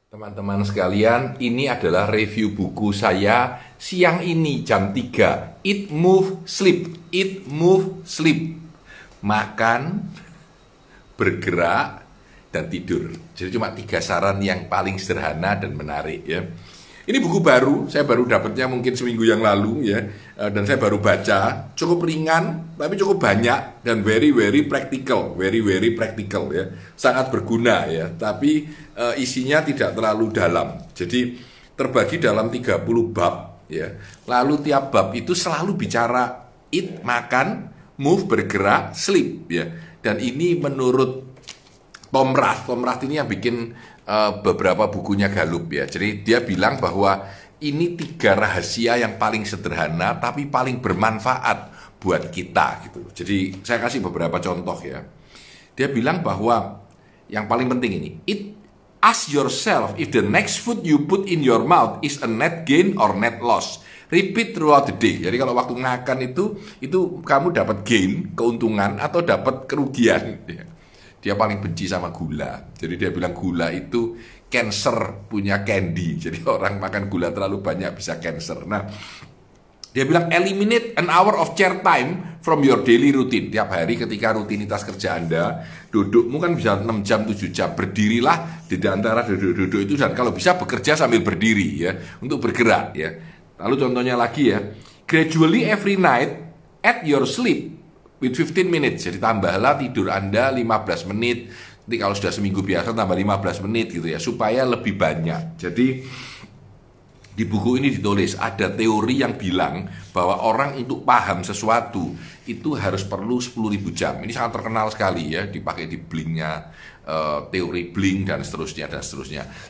Teman-teman sekalian, ini adalah review buku saya siang ini jam 3. Eat, Move, Sleep. Eat, Move, Sleep. Makan, bergerak, dan tidur. Jadi cuma 3 saran yang paling sederhana dan menarik ya. Ini buku baru, saya baru dapatnya mungkin seminggu yang lalu ya, dan saya baru baca. Cukup ringan, tapi cukup banyak dan very practical, very practical ya, sangat berguna ya. Tapi isinya tidak terlalu dalam. Jadi terbagi dalam 30 bab ya. Lalu tiap bab itu selalu bicara eat, makan, move, bergerak, sleep ya. Dan ini menurut Tom Rath ini yang bikin beberapa bukunya Gallup ya. Jadi dia bilang bahwa ini 3 rahasia yang paling sederhana tapi paling bermanfaat buat kita gitu. Jadi saya kasih beberapa contoh ya. Dia bilang bahwa yang paling penting ini, ask yourself if the next food you put in your mouth is a net gain or net loss. Repeat throughout the day. Jadi kalau waktu makan itu kamu dapat gain, keuntungan atau dapat kerugian ya. Dia paling benci sama gula. Jadi dia bilang gula itu cancer punya candy. Jadi orang makan gula terlalu banyak bisa cancer. Nah, dia bilang eliminate an hour of chair time from your daily routine. Tiap hari ketika rutinitas kerja Anda, dudukmu kan bisa 6 jam, 7 jam. Berdirilah di antara duduk-duduk itu dan kalau bisa bekerja sambil berdiri ya, untuk bergerak ya. Lalu contohnya lagi ya, gradually every night at your sleep with 15 minutes, jadi tambahlah tidur Anda 15 menit. Nanti kalau sudah seminggu biasa tambah 15 menit gitu ya, supaya lebih banyak. Jadi di buku ini ditulis ada teori yang bilang bahwa orang untuk paham sesuatu itu harus perlu 10.000 jam. Ini sangat terkenal sekali ya, dipakai di Blinknya, teori Blink dan seterusnya.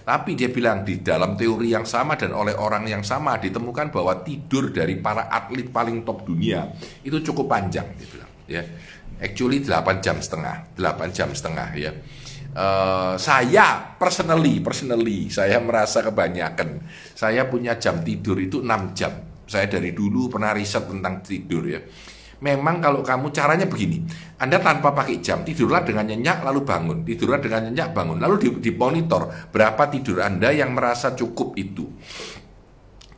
Tapi dia bilang di dalam teori yang sama dan oleh orang yang sama ditemukan bahwa tidur dari para atlet paling top dunia itu cukup panjang, dia bilang. Ya, actually 8 jam setengah ya. Saya personally saya merasa kebanyakan. Saya punya jam tidur itu 6 jam. Saya dari dulu pernah riset tentang tidur ya. Memang kalau kamu caranya begini, Anda tanpa pakai jam, tidurlah dengan nyenyak lalu bangun, tidurlah dengan nyenyak bangun, lalu dimonitor berapa tidur Anda yang merasa cukup itu.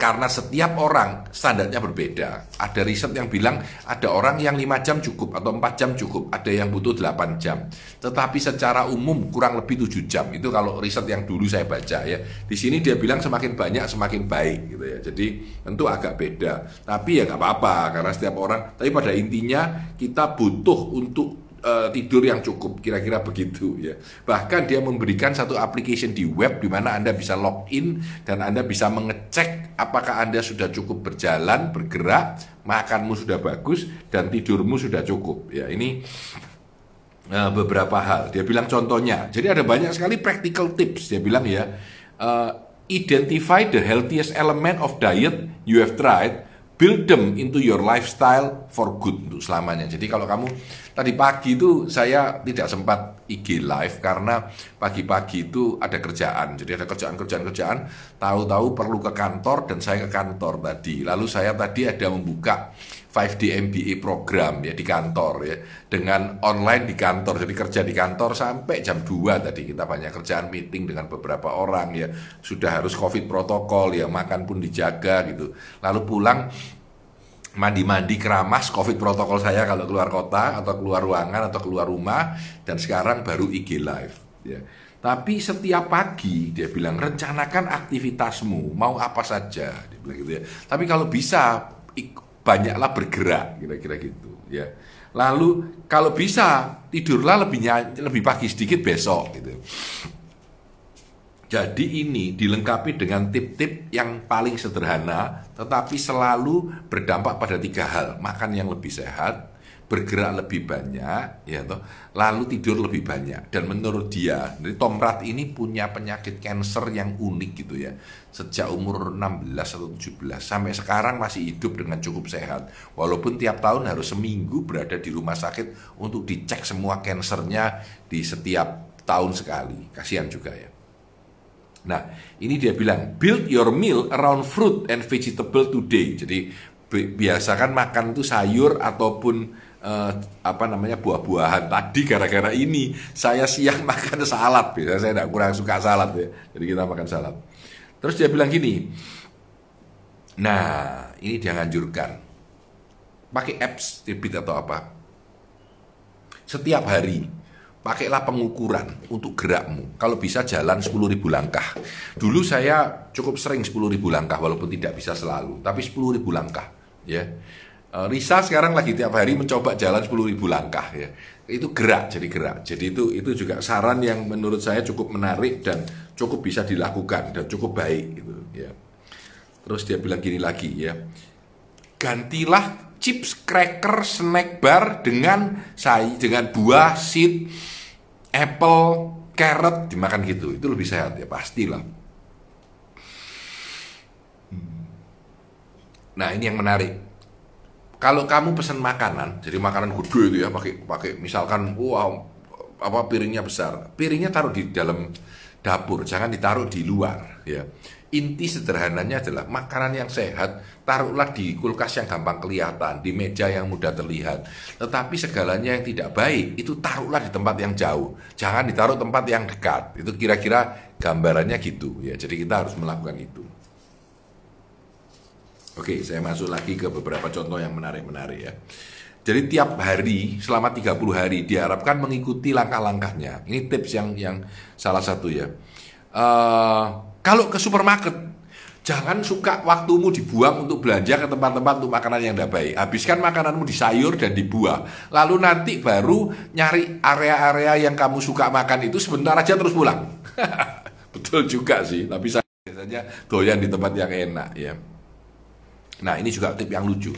Karena setiap orang standarnya berbeda. Ada riset yang bilang ada orang yang 5 jam cukup atau 4 jam cukup, ada yang butuh 8 jam. Tetapi secara umum kurang lebih 7 jam. Itu kalau riset yang dulu saya baca ya. Di sini dia bilang semakin banyak semakin baik gitu ya. Jadi tentu agak beda. Tapi ya nggak apa-apa karena setiap orang. Tapi pada intinya kita butuh untuk tidur yang cukup, kira-kira begitu ya. Bahkan dia memberikan satu application di web di mana Anda bisa login dan Anda bisa mengecek apakah Anda sudah cukup berjalan, bergerak, makanmu sudah bagus dan tidurmu sudah cukup ya. Ini beberapa hal. Dia bilang contohnya. Jadi ada banyak sekali practical tips. Dia bilang ya, identify the healthiest element of diet you have tried. Build them into your lifestyle for good, untuk selamanya. Jadi kalau kamu tadi pagi itu saya tidak sempat IG live karena pagi-pagi itu ada kerjaan. Jadi ada kerjaan, tahu-tahu perlu ke kantor dan saya ke kantor tadi. Lalu saya tadi ada membuka 5D MBA program ya di kantor ya, dengan online di kantor. Jadi kerja di kantor sampai jam 2 tadi, kita banyak kerjaan, meeting dengan beberapa orang ya, sudah harus COVID protokol ya, makan pun dijaga gitu. Lalu pulang mandi-mandi keramas COVID protokol saya kalau keluar kota atau keluar ruangan atau keluar rumah, dan sekarang baru IG live ya. Tapi setiap pagi dia bilang rencanakan aktivitasmu mau apa saja, dia bilang gitu ya. Tapi kalau bisa banyaklah bergerak, kira-kira gitu ya. Lalu kalau bisa tidurlah lebih pagi sedikit besok gitu. Jadi ini dilengkapi dengan tip-tip yang paling sederhana tetapi selalu berdampak pada 3 hal. Makan yang lebih sehat, bergerak lebih banyak ya toh, lalu tidur lebih banyak. Dan menurut dia, dari Tom Rath ini punya penyakit kanker yang unik gitu ya. Sejak umur 16 atau 17 sampai sekarang masih hidup dengan cukup sehat. Walaupun tiap tahun harus seminggu berada di rumah sakit untuk dicek semua kankernya di setiap tahun sekali. Kasihan juga ya. Nah, ini dia bilang build your meal around fruit and vegetable today. Jadi biasakan makan itu sayur ataupun apa namanya buah-buahan tadi gara-gara ini. Saya siang makan salad, biasanya saya tidak kurang suka salad ya. Jadi kita makan salad. Terus dia bilang gini, nah ini dia nganjurkan pakai apps Fitbit atau apa. Setiap hari pakailah pengukuran untuk gerakmu. Kalau bisa jalan 10.000 langkah. Dulu saya cukup sering 10.000 langkah walaupun tidak bisa selalu, tapi 10.000 langkah ya. Risa sekarang lagi tiap hari mencoba jalan 10.000 langkah ya. Itu gerak, jadi gerak. Jadi itu juga saran yang menurut saya cukup menarik dan cukup bisa dilakukan dan cukup baik gitu ya. Terus dia bilang gini lagi ya. Gantilah chips, cracker, snack bar dengan buah, seed, apple, carrot dimakan gitu. Itu lebih sehat ya, pastilah. Nah, ini yang menarik. Kalau kamu pesan makanan, jadi makanan gede itu ya, pakai misalkan wow, apa piringnya besar. Piringnya taruh di dalam dapur, jangan ditaruh di luar ya. Inti sederhananya adalah makanan yang sehat taruhlah di kulkas yang gampang kelihatan, di meja yang mudah terlihat. Tetapi segalanya yang tidak baik itu taruhlah di tempat yang jauh, jangan ditaruh tempat yang dekat. Itu kira-kira gambarannya gitu ya. Jadi kita harus melakukan itu. Oke, saya masuk lagi ke beberapa contoh yang menarik-menarik ya. Jadi tiap hari selama 30 hari diharapkan mengikuti langkah-langkahnya. Ini tips yang salah satu ya. Kalau ke supermarket, jangan suka waktumu dibuang untuk belanja ke tempat-tempat untuk makanan yang tidak baik. Habiskan makananmu di sayur dan di buah. Lalu nanti baru nyari area-area yang kamu suka makan itu sebentar aja terus pulang. Betul juga sih, tapi saya biasanya doyan di tempat yang enak ya. Nah, ini juga tip yang lucu.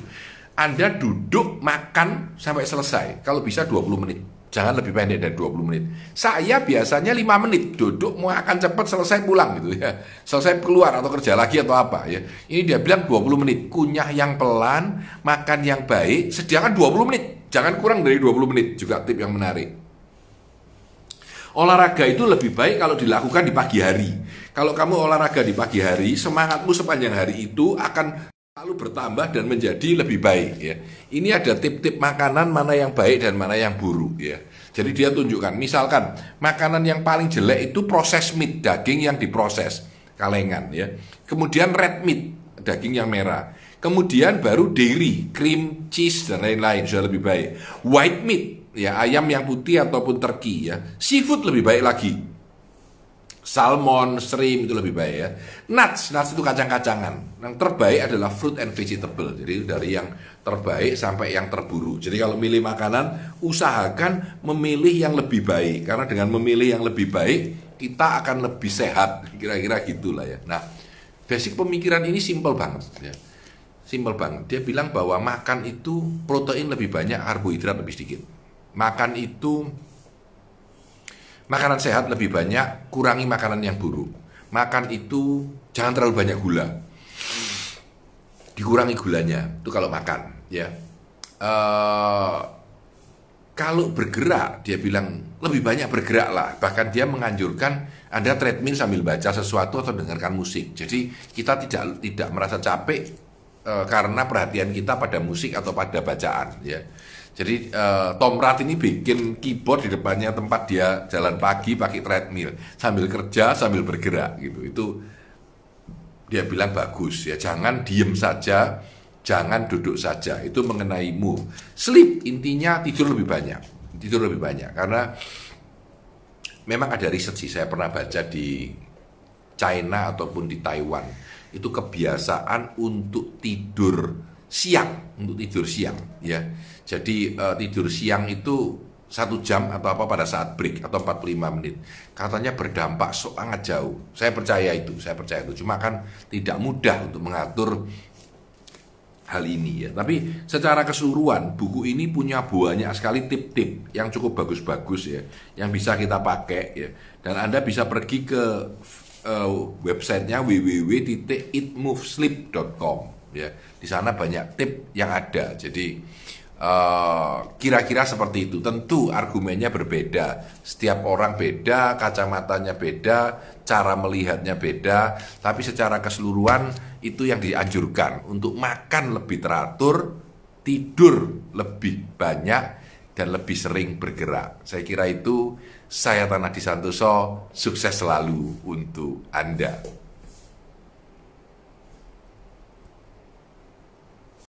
Anda duduk makan sampai selesai. Kalau bisa 20 menit. Jangan lebih pendek dari 20 menit. Saya biasanya 5 menit. Duduk mau akan cepat selesai pulang gitu ya. Selesai keluar atau kerja lagi atau apa ya. Ini dia bilang 20 menit. Kunyah yang pelan, makan yang baik, sediakan 20 menit. Jangan kurang dari 20 menit. Juga tip yang menarik. Olahraga itu lebih baik kalau dilakukan di pagi hari. Kalau kamu olahraga di pagi hari, semangatmu sepanjang hari itu akan lalu bertambah dan menjadi lebih baik ya. Ini ada tip-tip makanan mana yang baik dan mana yang buruk ya. Jadi dia tunjukkan, misalkan makanan yang paling jelek itu proses meat, daging yang diproses, kalengan ya. Kemudian red meat, daging yang merah. Kemudian baru dairy, cream, cheese dan lain-lain sudah lebih baik. White meat, ya ayam yang putih ataupun turkey ya. Seafood lebih baik lagi. Salmon, shrimp itu lebih baik ya. Nuts itu kacang-kacangan. Yang terbaik adalah fruit and vegetable. Jadi dari yang terbaik sampai yang terburuk. Jadi kalau milih makanan, usahakan memilih yang lebih baik. Karena dengan memilih yang lebih baik, kita akan lebih sehat. Kira-kira gitulah ya. Nah, basic pemikiran ini simple banget ya. Simple banget. Dia bilang bahwa makan itu protein lebih banyak, karbohidrat lebih sedikit. Makan itu makanan sehat lebih banyak, kurangi makanan yang buruk. Makan itu jangan terlalu banyak gula. Dikurangi gulanya, itu kalau makan ya. Kalau bergerak, dia bilang lebih banyak bergeraklah. Bahkan dia menganjurkan Anda treadmill sambil baca sesuatu atau dengarkan musik. Jadi kita tidak merasa capek karena perhatian kita pada musik atau pada bacaan ya. Jadi Tom Rath ini bikin keyboard di depannya tempat dia jalan pagi pakai treadmill sambil kerja sambil bergerak gitu. Itu dia bilang bagus ya. Jangan diem saja, jangan duduk saja. Itu mengenai move. Sleep intinya tidur lebih banyak. Tidur lebih banyak karena memang ada riset sih, saya pernah baca di China ataupun di Taiwan. Itu kebiasaan untuk tidur siang ya. Jadi tidur siang itu 1 jam atau apa pada saat break atau 45 menit. Katanya berdampak sangat jauh. Saya percaya itu. Cuma kan tidak mudah untuk mengatur hal ini ya. Tapi secara keseluruhan buku ini punya banyak sekali tip-tip yang cukup bagus-bagus ya, yang bisa kita pakai ya. Dan Anda bisa pergi ke websitenya www.itmovesleep.com ya. Di sana banyak tip yang ada. Jadi kira-kira seperti itu. Tentu argumennya berbeda. Setiap orang beda, kacamatanya beda, cara melihatnya beda. Tapi secara keseluruhan itu yang dianjurkan untuk makan lebih teratur, tidur lebih banyak, dan lebih sering bergerak. Saya kira itu. Saya Tanah Di Santoso, sukses selalu untuk Anda.